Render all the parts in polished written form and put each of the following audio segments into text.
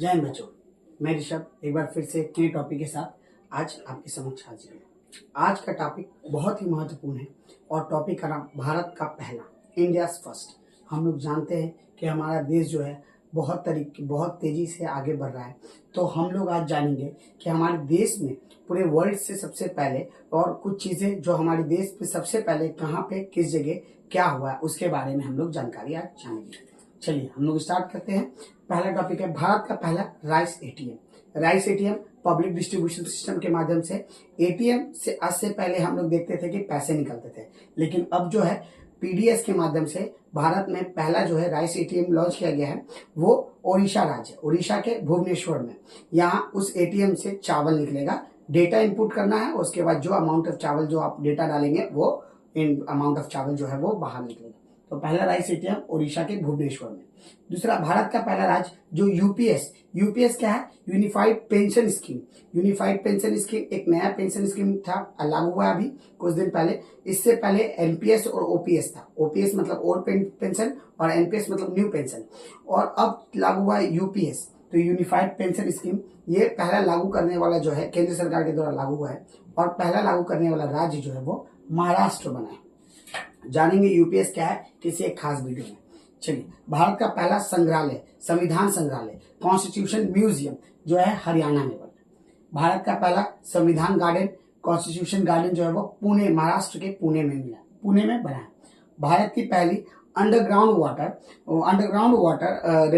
जय हिंद बच्चों, मैं ऋषभ एक बार फिर से एक नए टॉपिक के साथ आज आपके समक्ष हाजिर हूँ। आज का टॉपिक बहुत ही महत्वपूर्ण है और टॉपिक का नाम भारत का पहला, इंडियाज फर्स्ट। हम लोग जानते हैं कि हमारा देश जो है बहुत तेजी से आगे बढ़ रहा है। तो हम लोग आज जानेंगे कि हमारे देश में पूरे वर्ल्ड से सबसे पहले और कुछ चीजें जो हमारे देश में सबसे पहले कहाँ पे किस जगह क्या हुआ है उसके बारे में हम लोग जानकारी आज जानेंगे। चलिए हम लोग स्टार्ट करते हैं। पहला टॉपिक है भारत का पहला rice ATM. Rice ATM public distribution system के माध्यम से एटीएम से आज से पहले हम लोग देखते थे कि पैसे निकलते थे, लेकिन अब जो है पीडीएस के माध्यम से भारत में पहला जो है राइस एटीएम लॉन्च किया गया है। वो ओडिशा राज्य, ओडिशा के भुवनेश्वर में। यहाँ उस एटीएम से चावल निकलेगा, डेटा इनपुट करना है, उसके बाद जो अमाउंट ऑफ चावल जो आप डेटा डालेंगे वो अमाउंट ऑफ चावल जो है वो बाहर निकलेगा। तो पहला राइस एटीएम ओडिशा के भुवनेश्वर में। दूसरा, भारत का पहला राज्य जो यूपीएस क्या है? Unified pension scheme. Unified pension scheme एक नया पेंशन स्कीम था, लागू हुआ अभी कुछ दिन पहले। इससे पहले एनपीएस और ओपीएस था। ओपीएस मतलब ओल्ड पेंशन और एनपीएस मतलब न्यू पेंशन, और अब लागू हुआ है यूपीएस। तो यूनिफाइड पेंशन स्कीम ये पहला लागू करने वाला जो है केंद्र सरकार के द्वारा लागू हुआ है, और पहला लागू करने वाला राज्य जो है वो महाराष्ट्र बना है। जानेंगे यूपीएस क्या है किसी एक खास वीडियो में। चलिए, भारत का पहला संग्रहालय, संविधान संग्रहालय, कॉन्स्टिट्यूशन म्यूजियम जो है हरियाणा में बना। भारत का पहला संविधान गार्डन, कॉन्स्टिट्यूशन गार्डन जो है वो पुणे, महाराष्ट्र के पुणे में बना है। भारत की पहली अंडरग्राउंड वाटर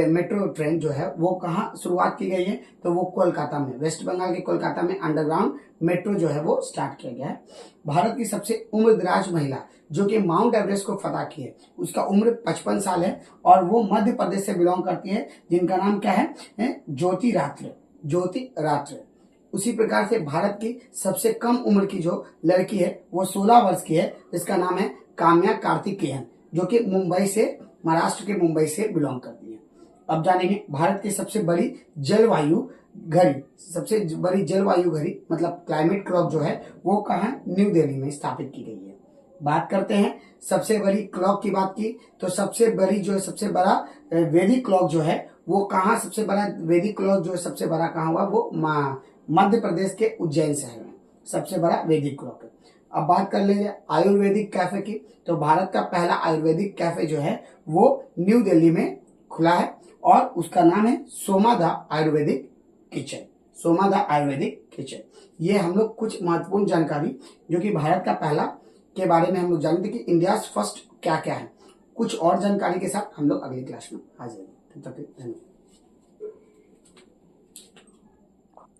मेट्रो ट्रेन जो है वो कहाँ शुरुआत की गई है? तो वो कोलकाता में, वेस्ट बंगाल के कोलकाता में अंडरग्राउंड मेट्रो जो है वो स्टार्ट किया गया है। भारत की सबसे उम्रदराज महिला जो कि माउंट एवरेस्ट को फतह की है, उसका उम्र 55 साल है और वो मध्य प्रदेश से बिलोंग करती है, जिनका नाम क्या है? ज्योति रात्रे। उसी प्रकार से भारत की सबसे कम उम्र की जो लड़की है वो 16 वर्ष की है, जिसका नाम है काम्या कार्तिकेयन, जो कि महाराष्ट्र के मुंबई से बिलोंग करती है। अब जानेंगे भारत की सबसे बड़ी जलवायु घड़ी मतलब क्लाइमेट क्लॉक जो है वो कहाँ? न्यू दिल्ली में स्थापित की गई है। बात करते हैं सबसे बड़ी क्लॉक की बात की, तो सबसे बड़ा वैदिक क्लॉक जो है वो कहाँ? सबसे बड़ा वैदिक क्लॉक जो है सबसे बड़ा कहाँ हुआ? वो मध्य प्रदेश के उज्जैन शहर में सबसे बड़ा वैदिक क्लॉक है। अब बात कर लेंगे आयुर्वेदिक कैफे की, तो भारत का पहला आयुर्वेदिक कैफे जो है वो न्यू दिल्ली में खुला है और उसका नाम है सोमादा आयुर्वेदिक किचन। ये हम लोग कुछ महत्वपूर्ण जानकारी जो कि भारत का पहला के बारे में हम लोग जानते कि इंडियाज फर्स्ट क्या क्या है। कुछ और जानकारी के साथ हम लोग अगली क्लास में हाजिर हैं। तब तक धन्यवाद।